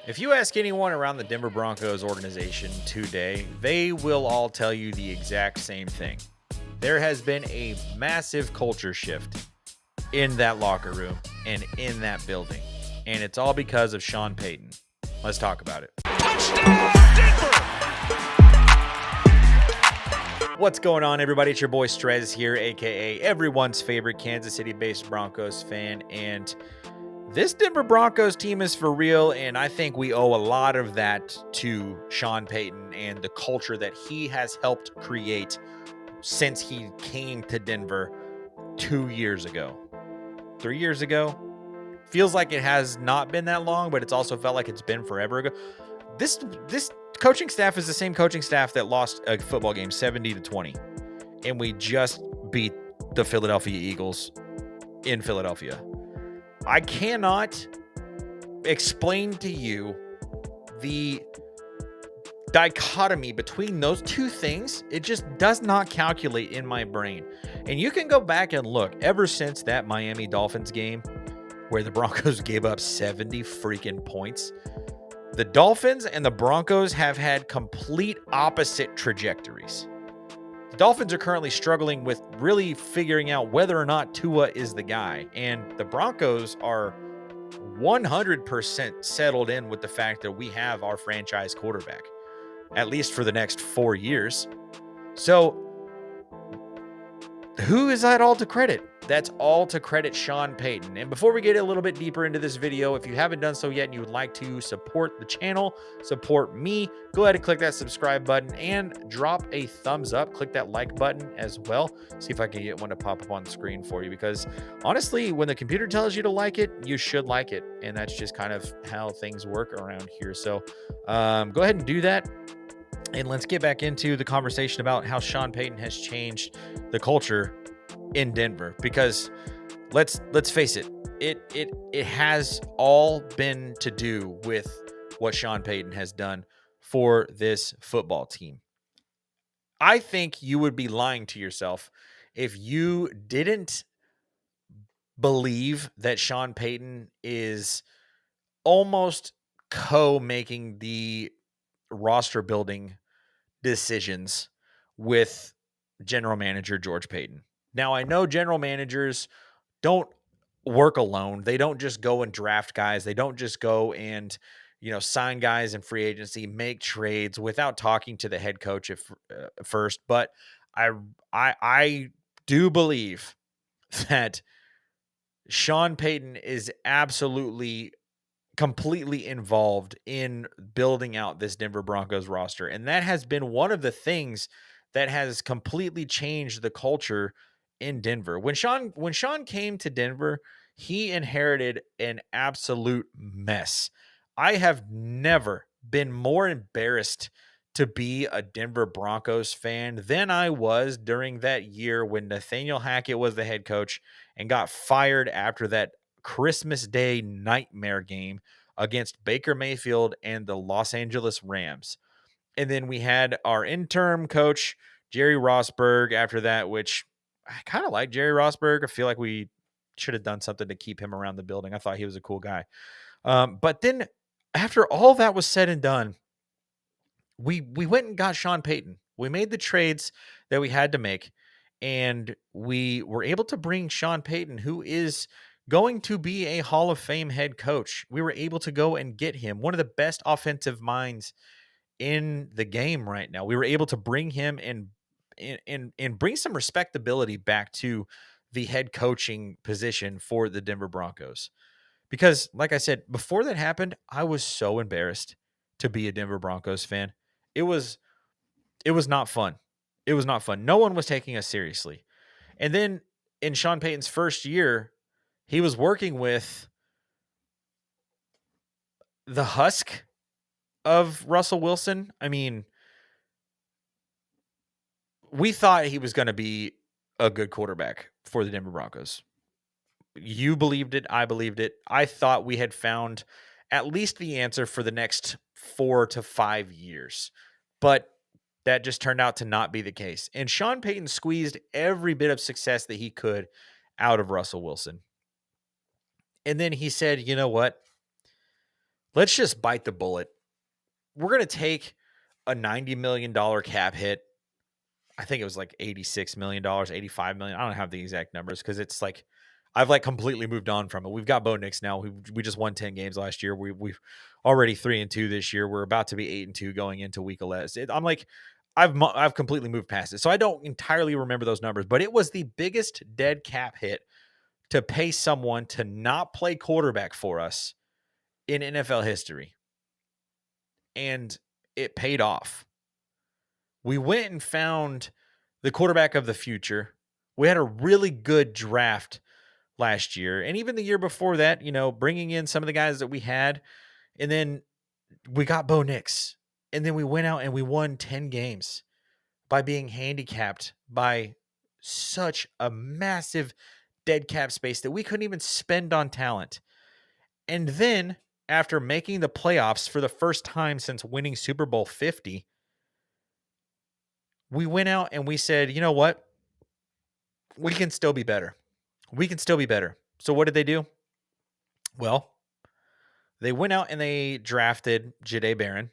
If you ask anyone around the Denver Broncos organization today, they will all tell you the exact same thing. There has been a massive culture shift in that locker room and in that building. And it's all because of Sean Payton. Let's talk about it. Touchdown, Denver! What's going on, everybody? It's your boy Strez here, aka everyone's favorite Kansas City-based Broncos fan. And this Denver Broncos team is for real, and I think we owe a lot of that to Sean Payton and the culture that he has helped create since he came to Denver 2 years ago. 3 years ago? Feels like it has not been that long, but it's also felt like it's been forever ago. This coaching staff is the same coaching staff that lost a football game 70-20, and we just beat the Philadelphia Eagles in Philadelphia. I cannot explain to you the dichotomy between those two things. It just does not calculate in my brain. And you can go back and look ever since that Miami Dolphins game where the Broncos gave up 70 freaking points. The Dolphins and the Broncos have had complete opposite trajectories. The Dolphins are currently struggling with really figuring out whether or not Tua is the guy. And the Broncos are 100% settled in with the fact that we have our franchise quarterback, at least for the next 4 years. So who is that all to credit? That's all to credit Sean Payton. And before we get a little bit deeper into this video, if you haven't done so yet and you would like to support the channel, support me, go ahead and click that subscribe button and drop a thumbs up. Click that like button as well. See if I can get one to pop up on the screen for you, because honestly, when the computer tells you to like it, you should like it. And that's just kind of how things work around here. So go ahead and do that. And let's get back into the conversation about how Sean Payton has changed the culture in Denver, because let's face it, it has all been to do with what Sean Payton has done for this football team. I think you would be lying to yourself if you didn't believe that Sean Payton is almost co-making the roster building decisions with general manager George Payton. Now, I know general managers don't work alone. They don't just go and draft guys. They don't just go and, sign guys in free agency, make trades without talking to the head coach first. But I do believe that Sean Payton is absolutely completely involved in building out this Denver Broncos roster. And that has been one of the things that has completely changed the culture in Denver. When Sean came to Denver, he inherited an absolute mess. I have never been more embarrassed to be a Denver Broncos fan than I was during that year when Nathaniel Hackett was the head coach and got fired after that Christmas Day nightmare game against Baker Mayfield and the Los Angeles Rams. And then we had our interim coach, Jerry Rossberg, after that, which I kind of like Jerry Rossberg. I feel like we should have done something to keep him around the building. I thought he was a cool guy. But then after all that was said and done, we went and got Sean Payton. We made the trades that we had to make, and we were able to bring Sean Payton, who is going to be a Hall of Fame head coach. We were able to go and get him, one of the best offensive minds in the game right now. We were able to bring him and bring some respectability back to the head coaching position for the Denver Broncos. Because, like I said, before that happened, I was so embarrassed to be a Denver Broncos fan. It was not fun. It was not fun. No one was taking us seriously. And then in Sean Payton's first year, he was working with the husk of Russell Wilson. I mean, we thought he was going to be a good quarterback for the Denver Broncos. You believed it. I believed it. I thought we had found at least the answer for the next 4 to 5 years. But that just turned out to not be the case. And Sean Payton squeezed every bit of success that he could out of Russell Wilson. And then he said, you know what? let's just bite the bullet. We're going to take a $90 million cap hit. I think it was like $86 million, $85 million. I don't have the exact numbers because it's like I've like completely moved on from it. We've got Bo Nix now. We just won 10 games last year. We've already 3-2 this year. We're about to be 8-2 going into week 11. I'm like, I've completely moved past it. So I don't entirely remember those numbers, but it was the biggest dead cap hit to pay someone to not play quarterback for us in NFL history. And it paid off. We went and found the quarterback of the future. We had a really good draft last year. And even the year before that, bringing in some of the guys that we had. And then we got Bo Nix. And then we went out and we won 10 games by being handicapped by such a massive dead cap space that we couldn't even spend on talent. And then after making the playoffs for the first time since winning Super Bowl 50, we went out and we said, you know what? We can still be better. We can still be better. So what did they do? Well, they went out and they drafted Jahdae Barron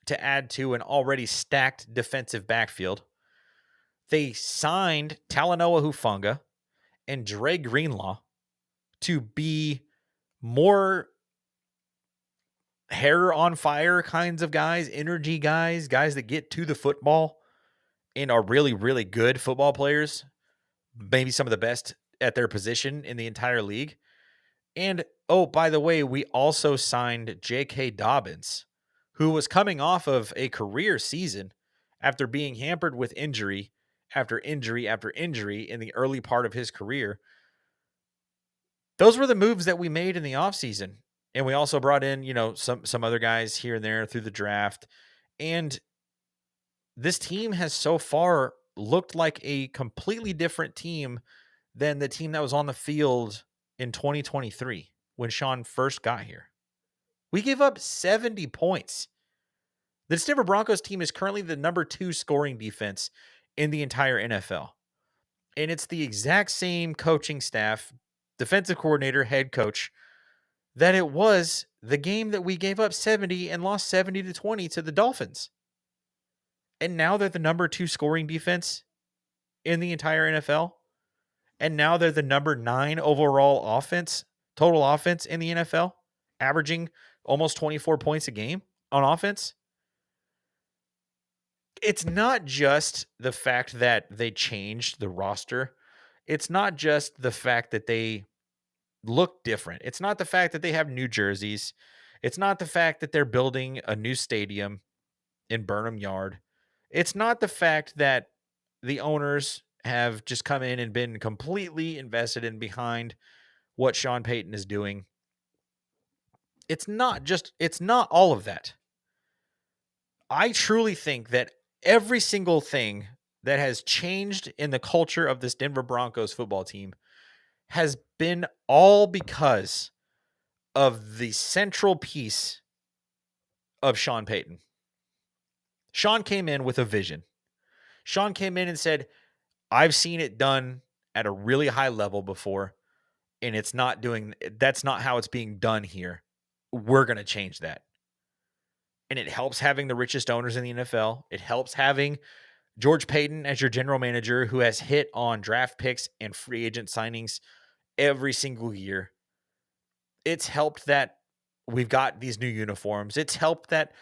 to add to an already stacked defensive backfield. They signed Talanoa Hufanga and Dre Greenlaw to be more hair on fire kinds of guys, energy guys that get to the football and are really, really good football players. Maybe some of the best at their position in the entire league. And, oh, by the way, we also signed J.K. Dobbins, who was coming off of a career season after being hampered with injury after injury after injury in the early part of his career. Those were the moves that we made in the offseason. And we also brought in, some other guys here and there through the draft. And this team has so far looked like a completely different team than the team that was on the field in 2023 when Sean first got here. We gave up 70 points. The Denver Broncos team is currently the number 2 scoring defense in the entire NFL. And it's the exact same coaching staff, defensive coordinator, head coach, that it was the game that we gave up 70 and lost 70-20 to the Dolphins. And now they're the number 2 scoring defense in the entire NFL. And now they're the number 9 overall offense, total offense in the NFL, averaging almost 24 points a game on offense. It's not just the fact that they changed the roster. It's not just the fact that they look different. It's not the fact that they have new jerseys. It's not the fact that they're building a new stadium in Burnham Yard. It's not the fact that the owners have just come in and been completely invested in behind what Sean Payton is doing. It's not all of that. I truly think that every single thing that has changed in the culture of this Denver Broncos football team has been all because of the central piece of Sean Payton. Sean came in with a vision. Sean came in and said, I've seen it done at a really high level before, and that's not how it's being done here. We're going to change that. And it helps having the richest owners in the NFL. It helps having George Payton as your general manager, who has hit on draft picks and free agent signings every single year. It's helped that we've got these new uniforms. It's helped that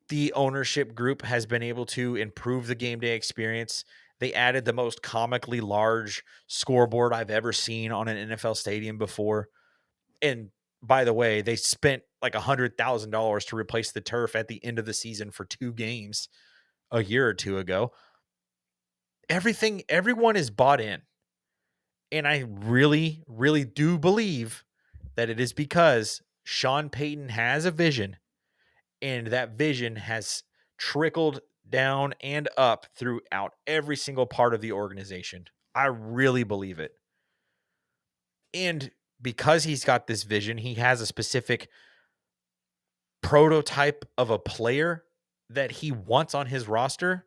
the ownership group has been able to improve the game day experience. They added the most comically large scoreboard I've ever seen on an NFL stadium before. And by the way, they spent like $100,000 to replace the turf at the end of the season for 2 games a year or 2 ago. Everyone is bought in. And I really, really do believe that it is because Sean Payton has a vision, and that vision has trickled down and up throughout every single part of the organization. I really believe it. And because he's got this vision, he has a specific prototype of a player that he wants on his roster.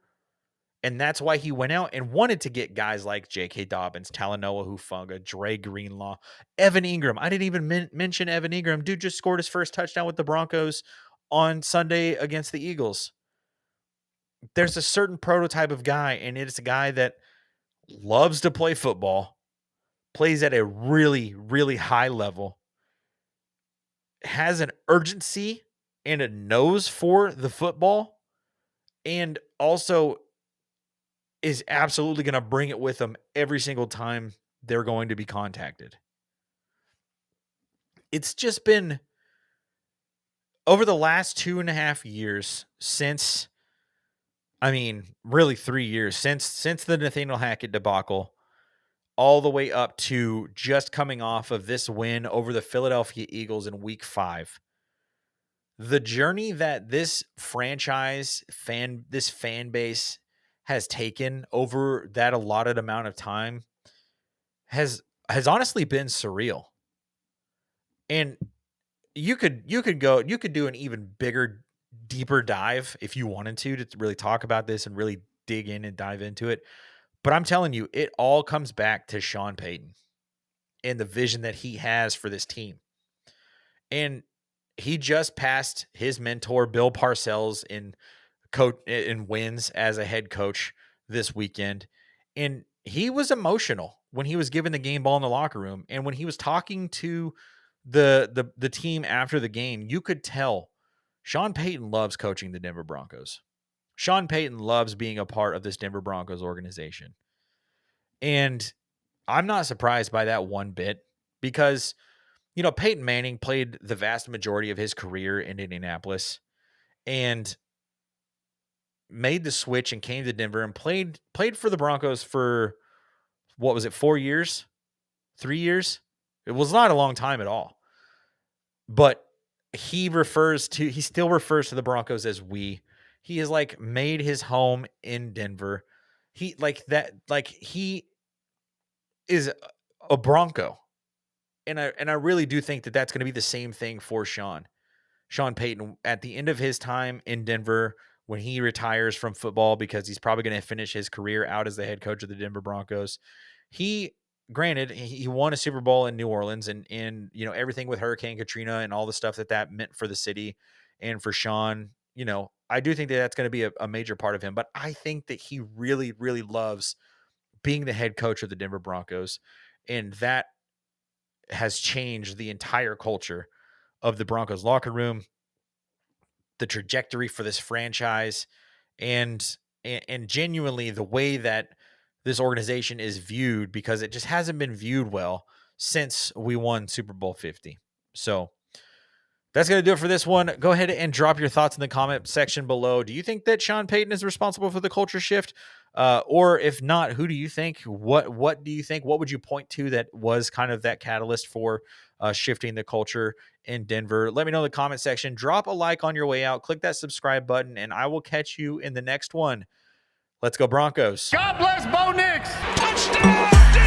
And that's why he went out and wanted to get guys like J.K. Dobbins, Talanoa Hufanga, Dre Greenlaw, Evan Ingram. I didn't even mention Evan Ingram. Dude just scored his first touchdown with the Broncos on Sunday against the Eagles. There's a certain prototype of guy, and it's a guy that loves to play football, plays at a really, really high level, has an urgency and a nose for the football, and also is absolutely going to bring it with them every single time they're going to be contacted. It's just been over the last 2.5 years since, really 3 years since the Nathaniel Hackett debacle, all the way up to just coming off of this win over the Philadelphia Eagles in week 5. The journey that this fan base has taken over that allotted amount of time has honestly been surreal. And you could do an even bigger, deeper dive if you wanted to really talk about this and really dig in and dive into it. But I'm telling you, it all comes back to Sean Payton and the vision that he has for this team. And he just passed his mentor, Bill Parcells, in wins as a head coach this weekend. And he was emotional when he was given the game ball in the locker room. And when he was talking to the team after the game, you could tell Sean Payton loves coaching the Denver Broncos. Sean Payton loves being a part of this Denver Broncos organization. And I'm not surprised by that one bit because, Peyton Manning played the vast majority of his career in Indianapolis and made the switch and came to Denver and played for the Broncos for, what was it, 4 years? 3 years? It was not a long time at all. But he still refers to the Broncos as we. He has made his home in Denver. He is a Bronco. And I really do think that that's going to be the same thing for Sean Payton at the end of his time in Denver when he retires from football, because he's probably going to finish his career out as the head coach of the Denver Broncos. He won a Super Bowl in New Orleans and everything with Hurricane Katrina and all the stuff that meant for the city and for Sean. I do think that that's going to be a major part of him, but I think that he really, really loves being the head coach of the Denver Broncos, and that has changed the entire culture of the Broncos locker room, the trajectory for this franchise, and genuinely the way that this organization is viewed, because it just hasn't been viewed well since we won Super Bowl 50. So that's going to do it for this one. Go ahead and drop your thoughts in the comment section below. Do you think that Sean Payton is responsible for the culture shift? Or if not, who do you think? What do you think? What would you point to that was kind of that catalyst for shifting the culture in Denver? Let me know in the comment section. Drop a like on your way out. Click that subscribe button, and I will catch you in the next one. Let's go Broncos. God bless Bo Nix. Touchdown!